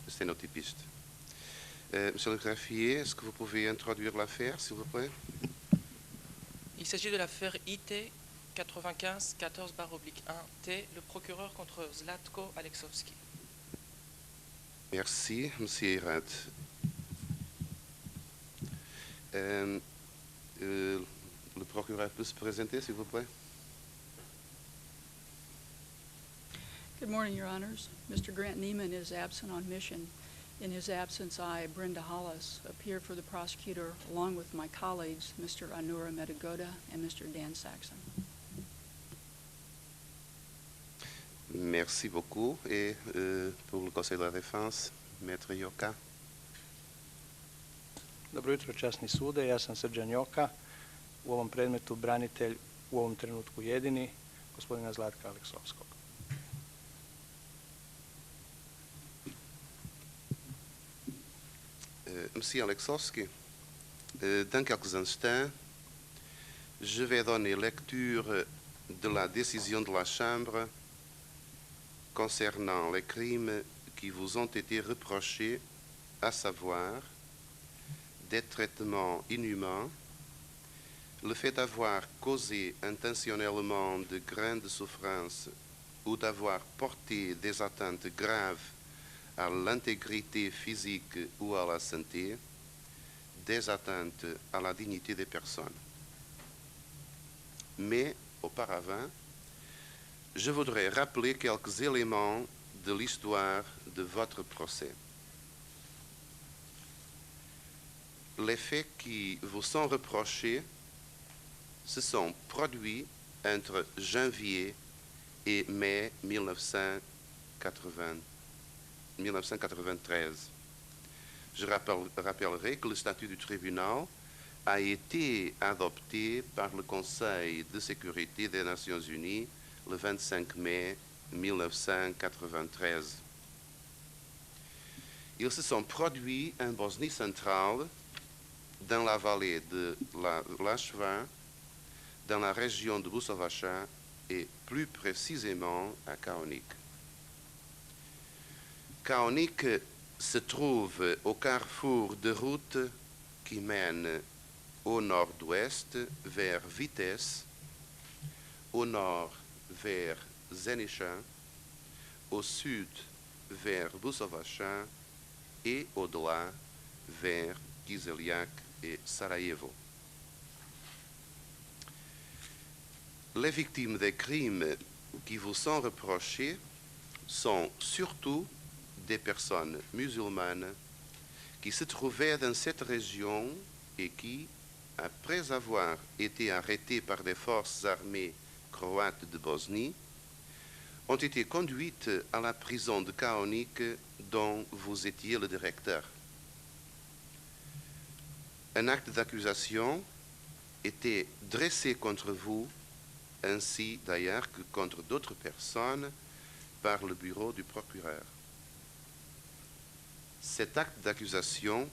sténotypiste. Monsieur le greffier, est-ce que vous pouvez introduire l'affaire, s'il vous plaît? Il s'agit de l'affaire IT 95-14/1T, le procureur contre Zlatko Aleksovski. Merci, Monsieur Irat. Le procureur peut se présenter, s'il vous plaît? Good morning, Your Honors. Mr. Grant Neiman is absent on mission. In his absence, I, Brenda Hollis, appear for the prosecutor along with my colleagues, Mr. Anura Metagoda and Mr. Dan Saxon. Merci beaucoup. Et pour le Conseil de la Défense, Maître Joka. Dobro jutro, časni sude. Ja sam Srđan Joka. U ovom predmetu branitelj u ovom trenutku jedini, gospodina Zlatka Aleksovskog. Monsieur Aleksovski, dans quelques instants, je vais donner lecture de la décision de la Chambre concernant les crimes qui vous ont été reprochés, à savoir des traitements inhumains, le fait d'avoir causé intentionnellement de grandes souffrances ou d'avoir porté des atteintes graves à l'intégrité physique ou à la santé, des atteintes à la dignité des personnes. Mais, auparavant, je voudrais rappeler quelques éléments de l'histoire de votre procès. Les faits qui vous sont reprochés se sont produits entre janvier et mai 1993. Je rappellerai que le statut du tribunal a été adopté par le Conseil de sécurité des Nations Unies le 25 mai 1993. Ils se sont produits en Bosnie centrale, dans la vallée de la Lachva, dans la région de Busovacha et plus précisément à Kaonik. Kaonik se trouve au carrefour de routes qui mènent au nord-ouest vers Vitesse, au nord vers Zenica, au sud vers Busovacha et au-delà vers Kizelyak et Sarajevo. Les victimes des crimes qui vous sont reprochés sont surtout des personnes musulmanes qui se trouvaient dans cette région et qui, après avoir été arrêtées par des forces armées croates de Bosnie, ont été conduites à la prison de Kaonik dont vous étiez le directeur. Un acte d'accusation était dressé contre vous, ainsi d'ailleurs que contre d'autres personnes, par le bureau du procureur. Cet acte d'accusation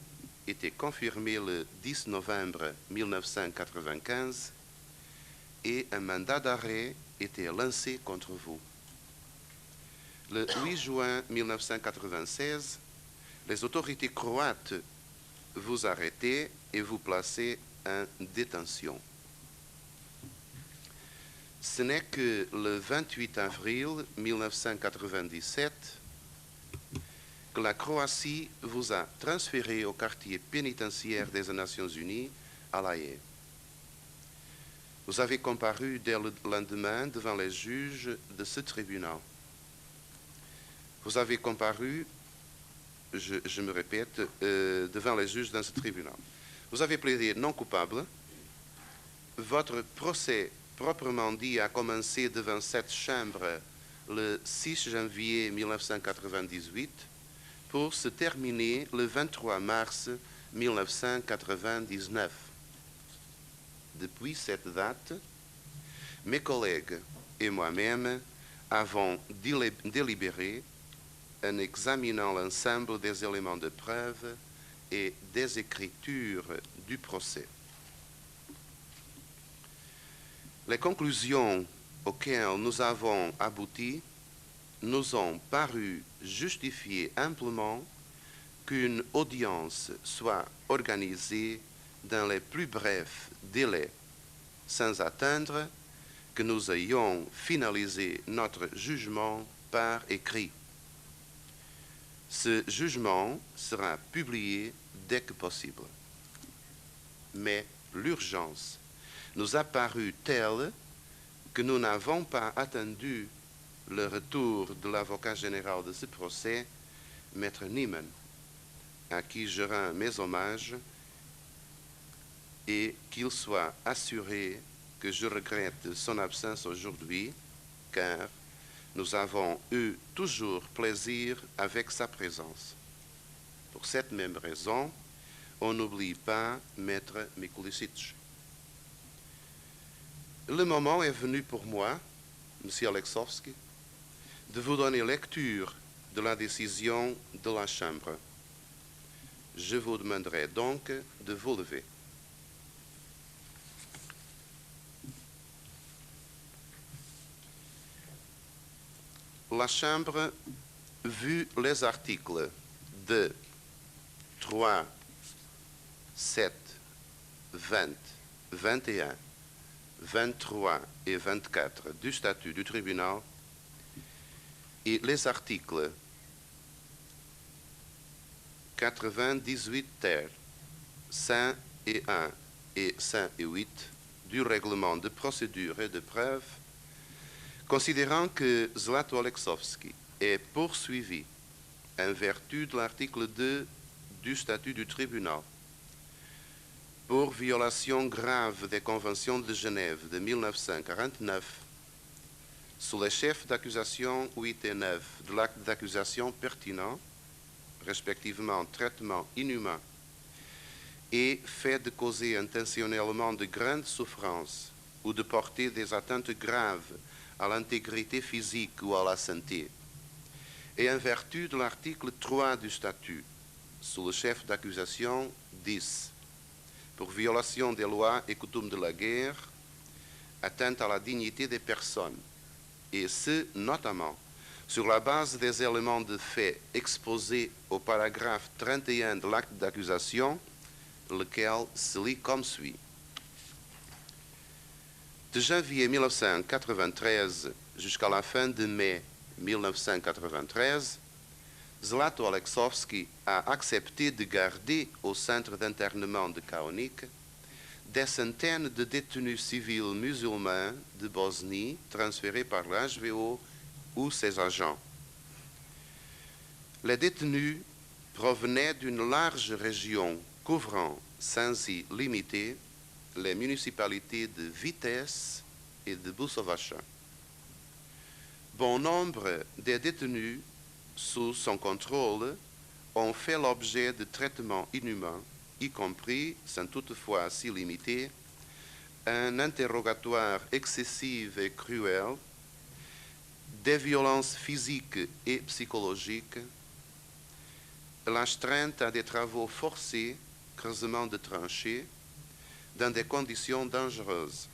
était confirmé le 10 novembre 1995 et un mandat d'arrêt était lancé contre vous. Le 8 juin 1996, les autorités croates vous arrêtaient et vous plaçaient en détention. Ce n'est que le 28 avril 1997 que la Croatie vous a transféré au quartier pénitentiaire des Nations Unies à La Haye. Vous avez comparu dès le lendemain devant les juges de ce tribunal. Vous avez comparu, je me répète, devant les juges dans ce tribunal. Vous avez plaidé non coupable. Votre procès proprement dit a commencé devant cette chambre le 6 janvier 1998 pour se terminer le 23 mars 1999. Depuis cette date, mes collègues et moi-même avons délibéré en examinant l'ensemble des éléments de preuve et des écritures du procès. Les conclusions auxquelles nous avons abouti nous ont paru justifier amplement qu'une audience soit organisée dans les plus brefs délais, sans attendre que nous ayons finalisé notre jugement par écrit. Ce jugement sera publié dès que possible. Mais l'urgence nous a paru telle que nous n'avons pas attendu le retour de l'avocat général de ce procès, Maître Niemann, à qui je rends mes hommages, et qu'il soit assuré que je regrette son absence aujourd'hui, car nous avons eu toujours plaisir avec sa présence. Pour cette même raison, on n'oublie pas Maître Mikulicic. Le moment est venu pour moi, Monsieur Alexovski, de vous donner lecture de la décision de la Chambre. Je vous demanderai donc de vous lever. La Chambre, vu les articles de 3, 7, 20, 21, 23 et 24 du statut du tribunal et les articles 98 ter, 5 et 1 et 5 et 8 du règlement de procédure et de preuve, considérant que Zlato Alexovski est poursuivi en vertu de l'article 2 du statut du tribunal pour violation grave des conventions de Genève de 1949, sous les chefs d'accusation 8 et 9 de l'acte d'accusation pertinent, respectivement traitement inhumain et fait de causer intentionnellement de grandes souffrances ou de porter des atteintes graves à l'intégrité physique ou à la santé, et en vertu de l'article 3 du statut, sous le chef d'accusation 10, pour violation des lois et coutumes de la guerre, atteinte à la dignité des personnes, et ce, notamment, sur la base des éléments de fait exposés au paragraphe 31 de l'acte d'accusation, lequel se lit comme suit. De janvier 1993 jusqu'à la fin de mai 1993, Zlato Alexovski a accepté de garder au centre d'internement de Kaonik des centaines de détenus civils musulmans de Bosnie transférés par l'HVO ou ses agents. Les détenus provenaient d'une large région couvrant, sans y limiter, les municipalités de Vitesse et de Busovacha. Bon nombre des détenus sous son contrôle ont fait l'objet de traitements inhumains, y compris, sans toutefois s'y limiter, un interrogatoire excessif et cruel, des violences physiques et psychologiques, l'astreinte à des travaux forcés, creusement de tranchées, dans des conditions dangereuses,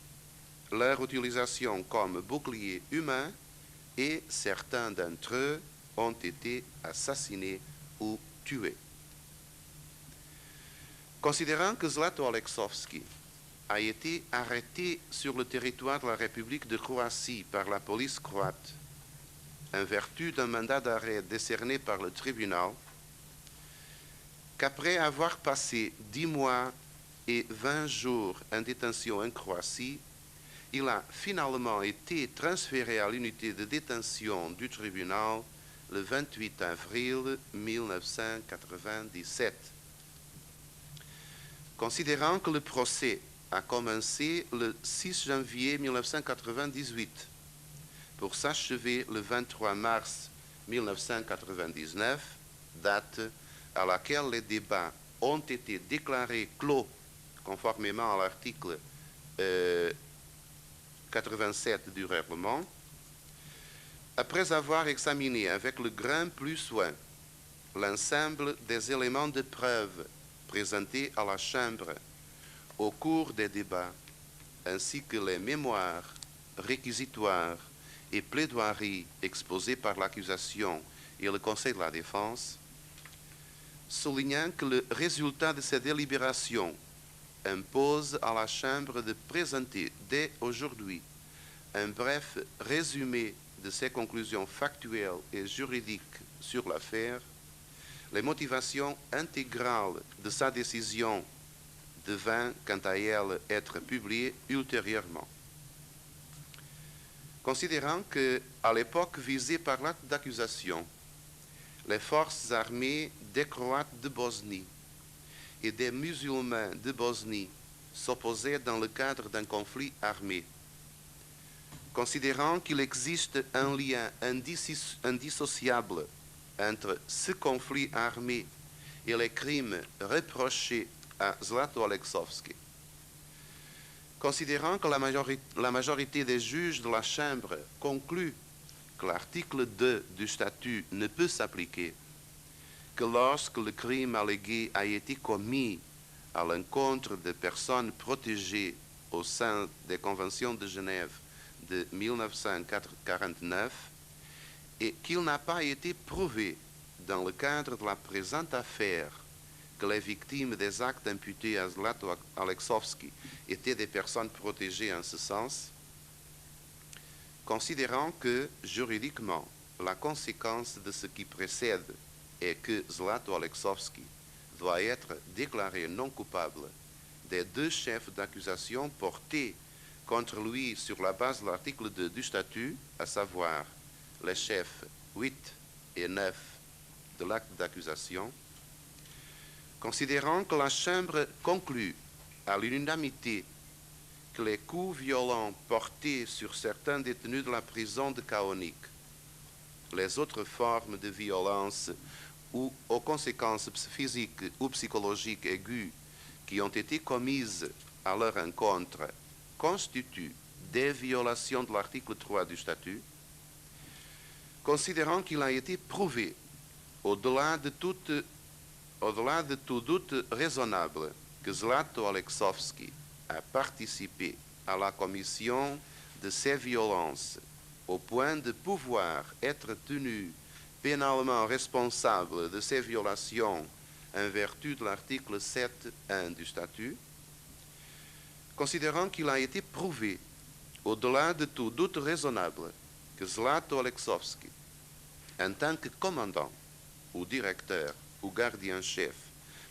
leur utilisation comme bouclier humain et certains d'entre eux ont été assassinés ou tués. Considérant que Zlato Alexovski a été arrêté sur le territoire de la République de Croatie par la police croate en vertu d'un mandat d'arrêt décerné par le tribunal, qu'après avoir passé 10 mois et 20 jours en détention en Croatie, il a finalement été transféré à l'unité de détention du tribunal le 28 avril 1997. Considérant que le procès a commencé le 6 janvier 1998 pour s'achever le 23 mars 1999, date à laquelle les débats ont été déclarés clos conformément à l'article 87 du règlement, après avoir examiné avec le grand plus soin l'ensemble des éléments de preuve présentés à la Chambre au cours des débats, ainsi que les mémoires réquisitoires et plaidoiries exposées par l'accusation et le Conseil de la défense, soulignant que le résultat de ces délibérations impose à la Chambre de présenter dès aujourd'hui un bref résumé de ses conclusions factuelles et juridiques sur l'affaire, les motivations intégrales de sa décision devant, quant à elle, être publiées ultérieurement. Considérant qu'à l'époque visée par l'acte d'accusation, les forces armées des Croates de Bosnie et des musulmans de Bosnie s'opposaient dans le cadre d'un conflit armé, considérant qu'il existe un lien indissociable entre ce conflit armé et les crimes reprochés à Zlato Aleksovski, considérant que la majorité des juges de la Chambre conclut que l'article 2 du statut ne peut s'appliquer que lorsque le crime allégué a été commis à l'encontre de personnes protégées au sein des conventions de Genève de 1949 et qu'il n'a pas été prouvé dans le cadre de la présente affaire que les victimes des actes imputés à Zlato Aleksovski étaient des personnes protégées en ce sens, considérant que, juridiquement, la conséquence de ce qui précède est que Zlato Aleksovski doit être déclaré non coupable des 2 chefs d'accusation portés contre lui sur la base de l'article 2 du statut, à savoir les chefs 8 et 9 de l'acte d'accusation, considérant que la Chambre conclut à l'unanimité que les coups violents portés sur certains détenus de la prison de Kaonik, les autres formes de violence ou aux conséquences physiques ou psychologiques aiguës qui ont été commises à leur encontre constituent des violations de l'article 3 du statut, considérant qu'il a été prouvé, au-delà de tout doute raisonnable, que Zlato Aleksovski a participé à la commission de ces violences au point de pouvoir être tenu pénalement responsable de ces violations en vertu de l'article 7.1 du statut, considérant qu'il a été prouvé, au-delà de tout doute raisonnable, que Zlato Aleksovski, en tant que commandant ou directeur ou gardien-chef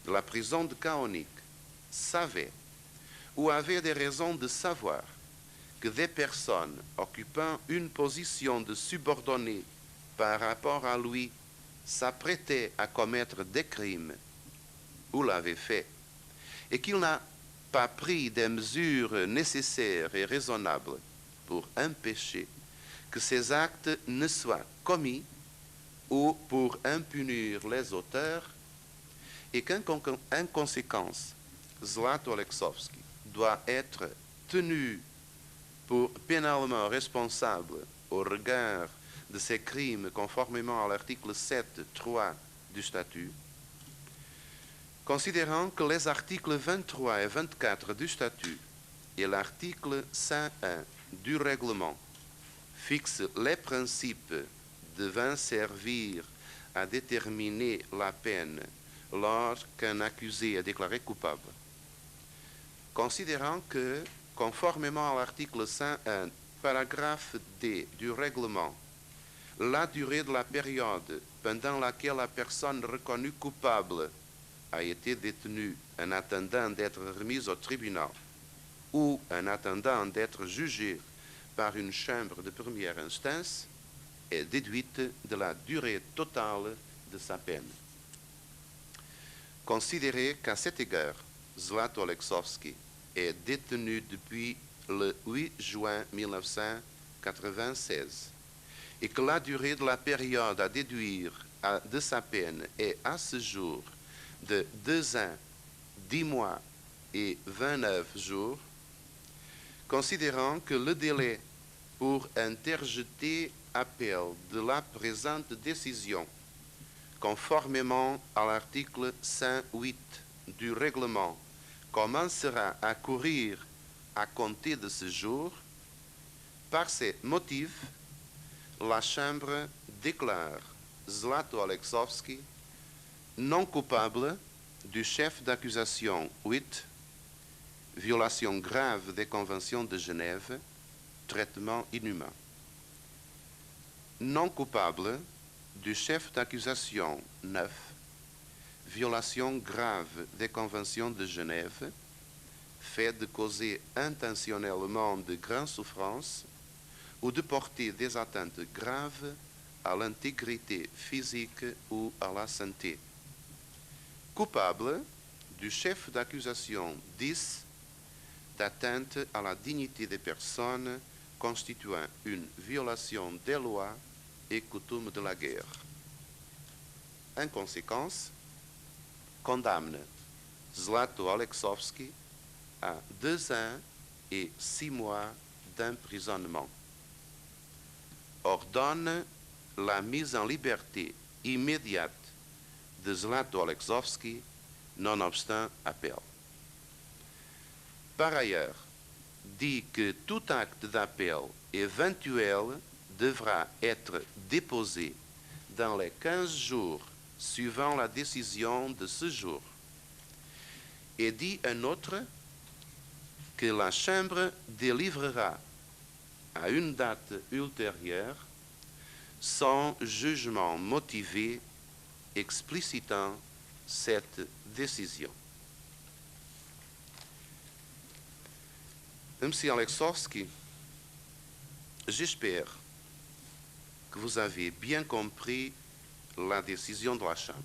de la prison de Kaonik, savait ou avait des raisons de savoir que des personnes occupant une position de subordonné par rapport à lui s'apprêtaient à commettre des crimes ou l'avaient fait, et qu'il n'a pas pris des mesures nécessaires et raisonnables pour empêcher que ces actes ne soient commis ou pour impunir les auteurs, et qu'en conséquence, Zlato Aleksovski doit être tenu pour pénalement responsable au regard de ces crimes conformément à l'article 7.3 du statut, considérant que les articles 23 et 24 du statut et l'article 101 du règlement fixent les principes devant servir à déterminer la peine lorsqu'un accusé est déclaré coupable, considérant que, conformément à l'article 101, paragraphe D du règlement, la durée de la période pendant laquelle la personne reconnue coupable a été détenue en attendant d'être remise au tribunal ou en attendant d'être jugée par une chambre de première instance est déduite de la durée totale de sa peine. Considérez qu'à cet égard, Zlato Aleksovski est détenu depuis le 8 juin 1996 et que la durée de la période à déduire de sa peine est à ce jour de 2 ans, 10 mois et 29 jours, considérant que le délai pour interjeter appel de la présente décision, conformément à l'article 108 du règlement, commencera à courir à compter de ce jour, par ces motifs, la Chambre déclare Zlato Alexovski non coupable du chef d'accusation 8, violation grave des conventions de Genève, traitement inhumain. Non coupable du chef d'accusation 9, violation grave des conventions de Genève, fait de causer intentionnellement de grandes souffrances ou de porter des atteintes graves à l'intégrité physique ou à la santé. Coupable du chef d'accusation 10, d'atteinte à la dignité des personnes constituant une violation des lois et coutumes de la guerre. En conséquence, condamne Zlato Alexovski à 2 ans et 6 mois d'emprisonnement. Ordonne la mise en liberté immédiate de Zlato Alexovski, nonobstant appel. Par ailleurs, dit que tout acte d'appel éventuel devra être déposé dans les 15 jours suivant la décision de ce jour. Et dit un autre que la Chambre délivrera à une date ultérieure son jugement motivé explicitant cette décision. Monsieur Alexovski, j'espère que vous avez bien compris la décision de la Chambre.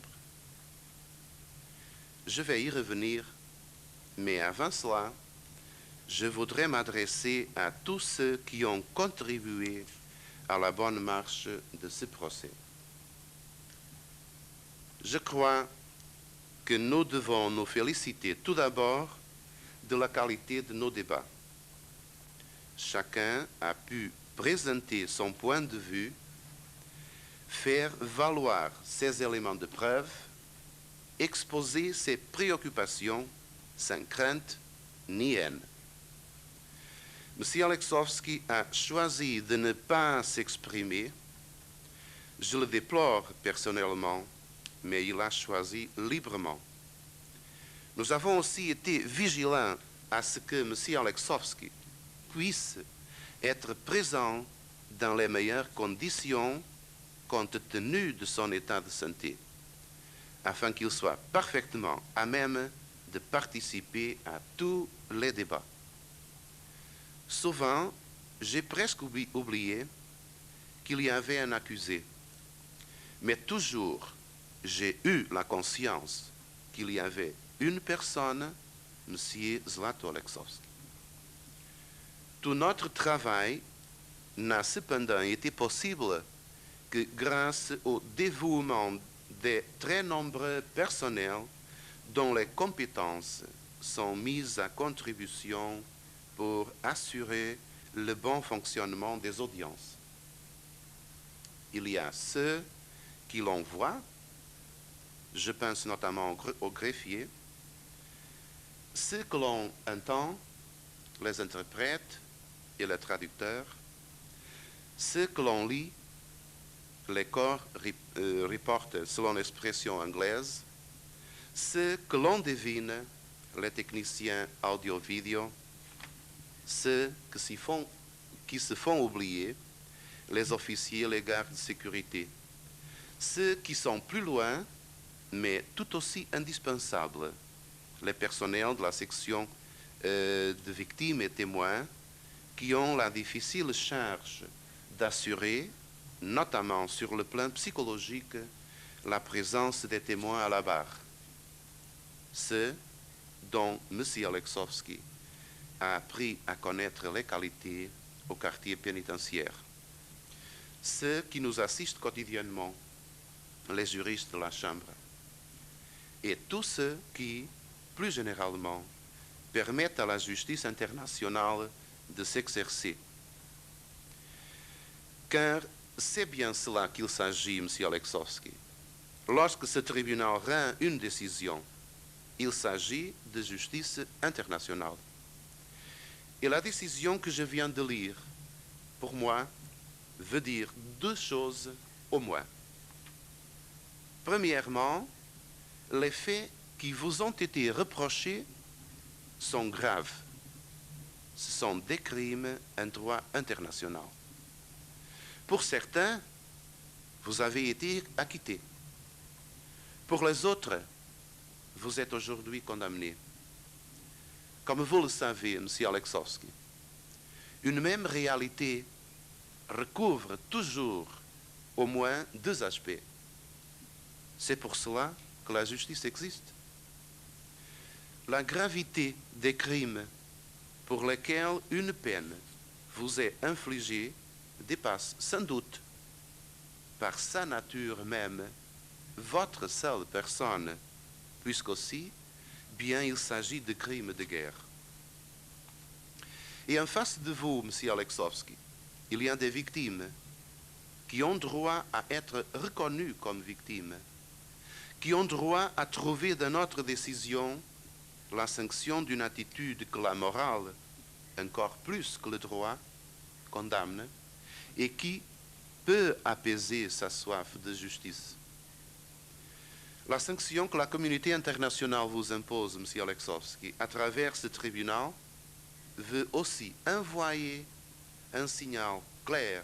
Je vais y revenir, mais avant cela, je voudrais m'adresser à tous ceux qui ont contribué à la bonne marche de ce procès. Je crois que nous devons nous féliciter tout d'abord de la qualité de nos débats. Chacun a pu présenter son point de vue, faire valoir ses éléments de preuve, exposer ses préoccupations sans crainte ni haine. M. Alexovski a choisi de ne pas s'exprimer. Je le déplore personnellement, mais il a choisi librement. Nous avons aussi été vigilants à ce que M. Alexovski puisse être présent dans les meilleures conditions compte tenu de son état de santé, afin qu'il soit parfaitement à même de participer à tous les débats. Souvent, j'ai presque oublié qu'il y avait un accusé, mais toujours j'ai eu la conscience qu'il y avait une personne, M. Zlato Alexovski. Tout notre travail n'a cependant été possible que grâce au dévouement des très nombreux personnels dont les compétences sont mises à contribution pour assurer le bon fonctionnement des audiences. Il y a ceux qui l'envoient, je pense notamment au greffier, ceux que l'on entend, les interprètes et les traducteurs, ceux que l'on lit, les corps reporters selon l'expression anglaise, ceux que l'on devine, les techniciens audio-vidéo, ceux qui se font oublier, les officiers, les gardes de sécurité, ceux qui sont plus loin, mais tout aussi indispensables, les personnels de la section de victimes et témoins, qui ont la difficile charge d'assurer, notamment sur le plan psychologique, la présence des témoins à la barre. Ceux dont M. Alexovski a appris à connaître les qualités au quartier pénitentiaire. Ceux qui nous assistent quotidiennement, les juristes de la Chambre. Et tous ceux qui, plus généralement, permettent à la justice internationale de s'exercer. Car c'est bien cela qu'il s'agit, M. Alexovski. Lorsque ce tribunal rend une décision, il s'agit de justice internationale. Et la décision que je viens de lire, pour moi, veut dire deux choses au moins. Premièrement, les faits qui vous ont été reprochés sont graves. Ce sont des crimes en droit international. Pour certains, vous avez été acquittés. Pour les autres, vous êtes aujourd'hui condamnés. Comme vous le savez, M. Alexovski, une même réalité recouvre toujours au moins deux aspects. C'est pour cela que la justice existe. La gravité des crimes pour lesquels une peine vous est infligée dépasse sans doute, par sa nature même, votre seule personne, puisqu'aussi, bien il s'agit de crimes de guerre. Et en face de vous, M. Alexovski, il y a des victimes qui ont droit à être reconnues comme victimes, qui ont droit à trouver dans notre décision la sanction d'une attitude que la morale, encore plus que le droit, condamne, et qui peut apaiser sa soif de justice. La sanction que la communauté internationale vous impose, M. Alexovski, à travers ce tribunal, veut aussi envoyer un signal clair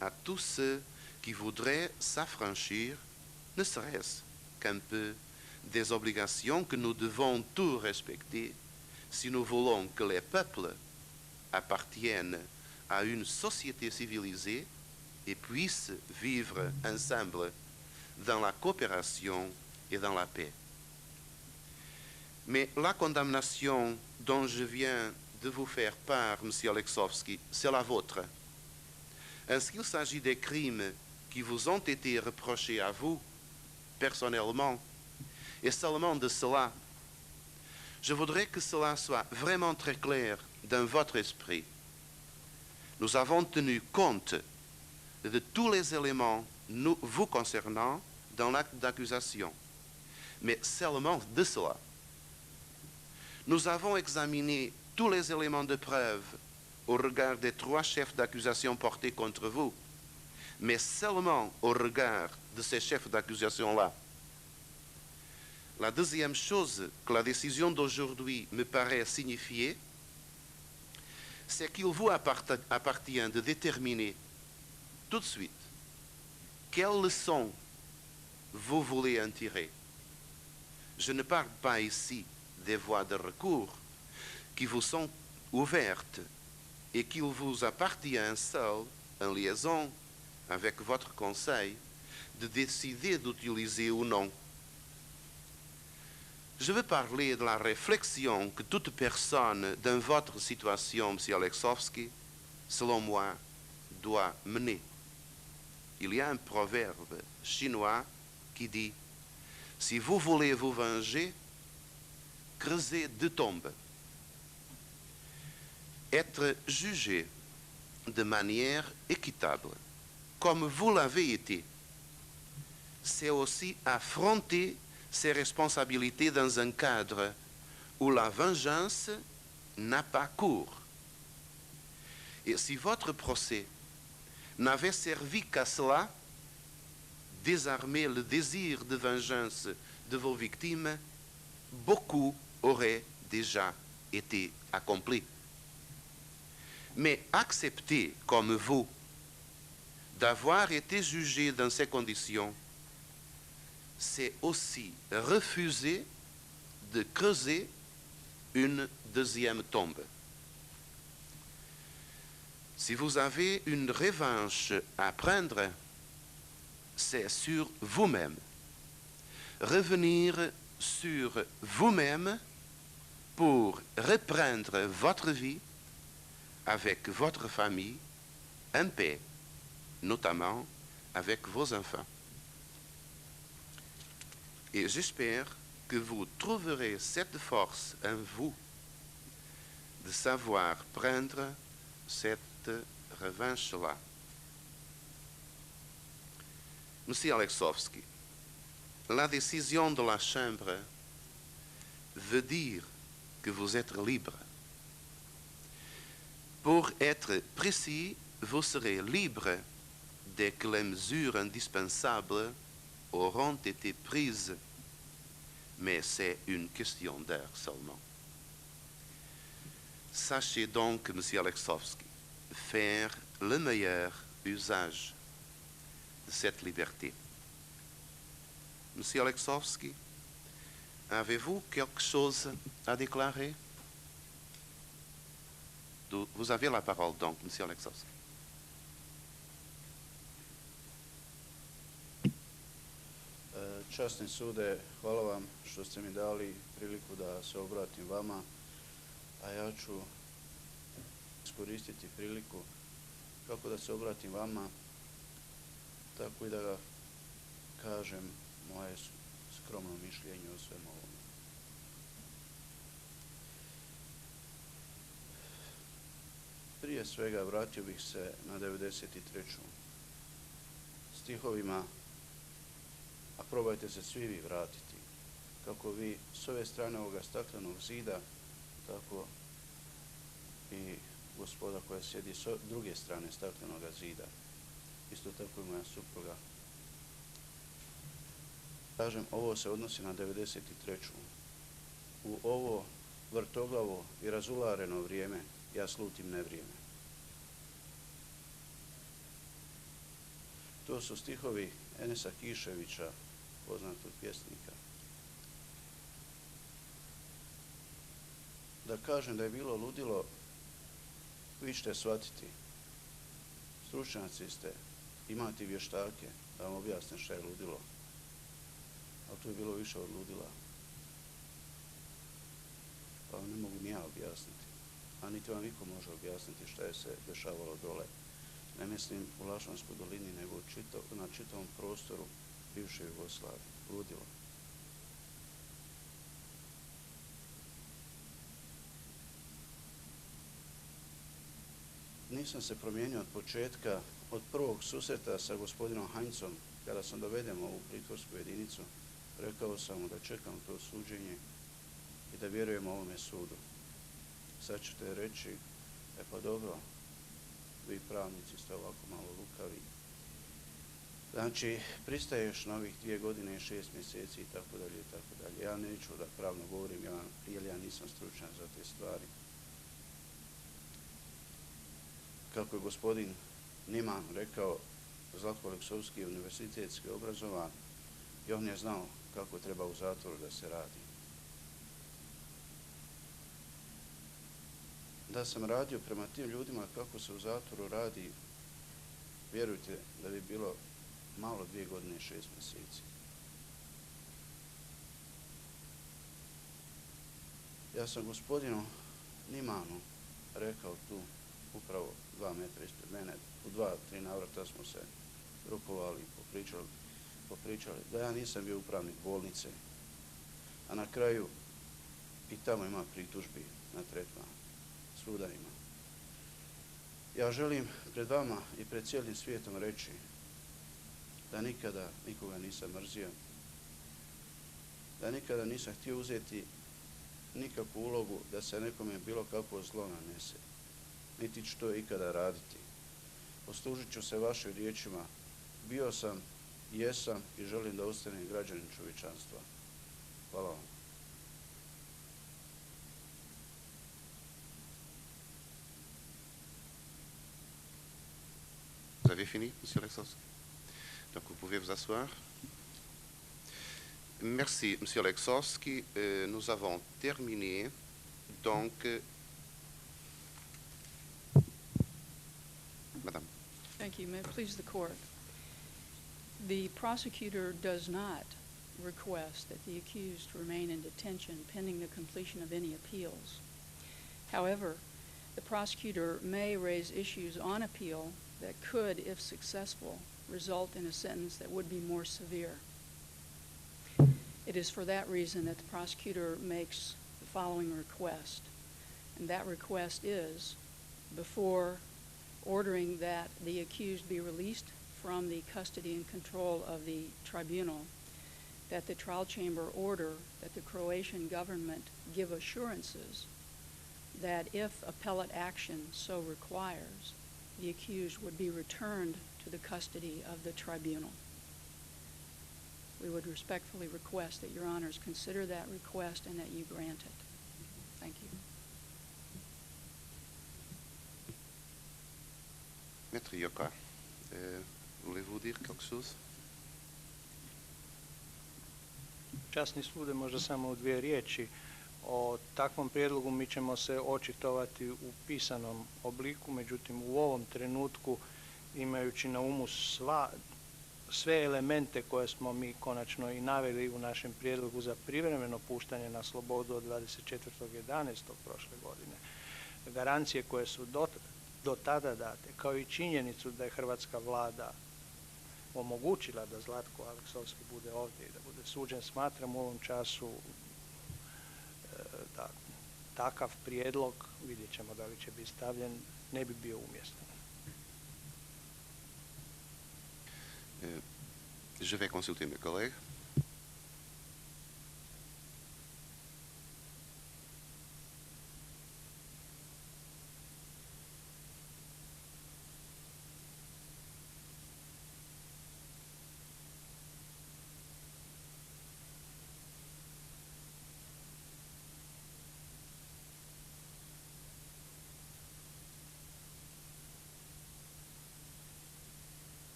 à tous ceux qui voudraient s'affranchir, ne serait-ce qu'un peu, des obligations que nous devons tous respecter si nous voulons que les peuples appartiennent à une société civilisée et puissent vivre ensemble dans la coopération et dans la paix. Mais la condamnation dont je viens de vous faire part, M. Alexovski, c'est la vôtre. Est-ce qu'il s'agit des crimes qui vous ont été reprochés à vous, personnellement, et seulement de cela? Je voudrais que cela soit vraiment très clair dans votre esprit. Nous avons tenu compte de tous les éléments vous concernant dans l'acte d'accusation, mais seulement de cela. Nous avons examiné tous les éléments de preuve au regard des 3 chefs d'accusation portés contre vous, mais seulement au regard de ces chefs d'accusation-là. La deuxième chose que la décision d'aujourd'hui me paraît signifier, c'est qu'il vous appartient de déterminer tout de suite quelles leçons vous voulez en tirer. Je ne parle pas ici des voies de recours qui vous sont ouvertes et qu'il vous appartient seul, en liaison avec votre conseil, de décider d'utiliser ou non. Je veux parler de la réflexion que toute personne dans votre situation, M. Alexovski, selon moi, doit mener. Il y a un proverbe chinois qui dit « Si vous voulez vous venger, creusez 2 tombes ». Être jugé de manière équitable, comme vous l'avez été, c'est aussi affronter ses responsabilités dans un cadre où la vengeance n'a pas cours. Et si votre procès n'avait servi qu'à cela, désarmer le désir de vengeance de vos victimes, beaucoup auraient déjà été accomplis. Mais accepter comme vous d'avoir été jugé dans ces conditions, c'est aussi refuser de creuser une deuxième tombe. Si vous avez une revanche à prendre, c'est sur vous-même. Revenir sur vous-même pour reprendre votre vie avec votre famille, en paix, notamment avec vos enfants. Et j'espère que vous trouverez cette force en vous de savoir prendre cette revanche-là. Monsieur Alexovski, la décision de la Chambre veut dire que vous êtes libre. Pour être précis, vous serez libre dès que les mesures indispensables auront été prises, mais c'est une question d'heure seulement. Sachez donc, Monsieur Alexovski, faire le meilleur usage de cette liberté. Monsieur Alexovski, avez-vous quelque chose à déclarer? Vous avez la parole donc, Monsieur Alexovski. Časni sude, hvala vam što ste mi dali priliku da se obratim vama, a ja ću iskoristiti priliku kako da se obratim vama, tako i da ga kažem moje skromno mišljenje o svemu ovome. Prije svega vratio bih se na 93. stihovima, a probajte se svi vi vratiti, kako vi s ove strane ovoga staklenog zida, tako i gospoda koja sjedi s druge strane staklenog zida, isto tako i moja supruga. Kažem, ovo se odnosi na 93. U ovo vrtoglavo i razulareno vrijeme ja slutim nevrijeme. To su stihovi Enesa Kiševića, poznatog pjesnika. Da kažem da je bilo ludilo, vi ćete shvatiti. Stručnjaci ste, imate vještake da vam objasne šta je ludilo. Ali to je bilo više od ludila. Pa vam ne mogu ni ja objasniti. A niti vam niko može objasniti šta je se dešavalo dole. Ne mislim u Lašvanskoj dolini, nego na čitavom prostoru bivše Jugoslavije. Ludilo. Nisam se promijenio od početka, od prvog susreta sa gospodinom Hanjcom, kada sam doveden u ovu pritvorsku jedinicu, rekao sam mu da čekam to suđenje i da vjerujem ovome sudu. Sad ćete reći, pa dobro, vi pravnici ste ovako malo lukavi. Znači, pristaješ na ovih 2 godine i 6 mjeseci i tako dalje i tako dalje. Ja neću da pravno govorim, jer ja nisam stručnjak za te stvari. Kako je gospodin Niman rekao, Zlatko Aleksovski je univerzitetski obrazovan i on je znao kako treba u zatvoru da se radi. Da sam radio prema tim ljudima kako se u zatvoru radi, vjerujte da bi bilo malo 2 godine i 6 mjeseci. Ja sam gospodinu Nimanu rekao tu, upravo 2 metra ispred mene, u 2-3 navrata smo se rukovali i popričali, da ja nisam bio upravnik bolnice, a na kraju i tamo ima pritužbi na tretman. Svuda ima. Ja želim pred vama i pred cijelim svijetom reći da nikada nikoga nisam mrzio, da nikada nisam htio uzeti nikakvu ulogu da se nekome bilo kakvo zlo nanese, niti ću to ikada raditi. Poslužit ću se vašim riječima. Bio sam, jesam i želim da ostanem građanin čovječanstva. Hvala vam. Vous avez fini, Monsieur Alexovski? Donc vous pouvez vous asseoir. Merci, Monsieur Alexovski. Nous avons terminé. Donc, Madame. Thank you. May it please the court. The prosecutor does not request that the accused remain in detention pending the completion of any appeals. However, the prosecutor may raise issues on appeal that could, if successful, result in a sentence that would be more severe. It is for that reason that the prosecutor makes the following request. And that request is, before ordering that the accused be released from the custody and control of the tribunal, that the trial chamber order that the Croatian government give assurances that if appellate action so requires, the accused would be returned to the custody of the tribunal. We would respectfully request that Your Honors consider that request and that you grant it. Thank you. Maître Yoka, voulez-vous dire quelque chose? Časni sude, možda samo u 2 riječi. O takvom prijedlogu mi ćemo se očitovati u pisanom obliku, međutim u ovom trenutku, imajući na umu sve elemente koje smo mi konačno i naveli u našem prijedlogu za privremeno puštanje na slobodu od 24.11. prošle godine, garancije koje su do tada date, kao i činjenicu da je hrvatska vlada omogućila da Zlatko Aleksovski bude ovdje i da bude suđen, smatram u ovom času da takav prijedlog, vidjet ćemo da li će biti stavljen, ne bi bio umjestan. Je vais consulter mes collègues.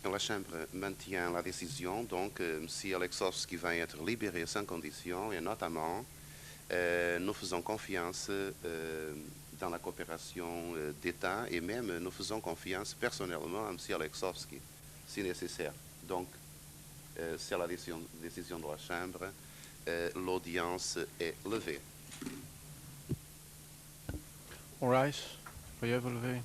La Chambre maintient la décision, donc M. Aleksovski va être libéré sans condition et notamment nous faisons confiance dans la coopération d'État et même nous faisons confiance personnellement à M. Aleksovski si nécessaire. Donc c'est la décision de la Chambre, l'audience est levée. All rise. Veuillez vous lever.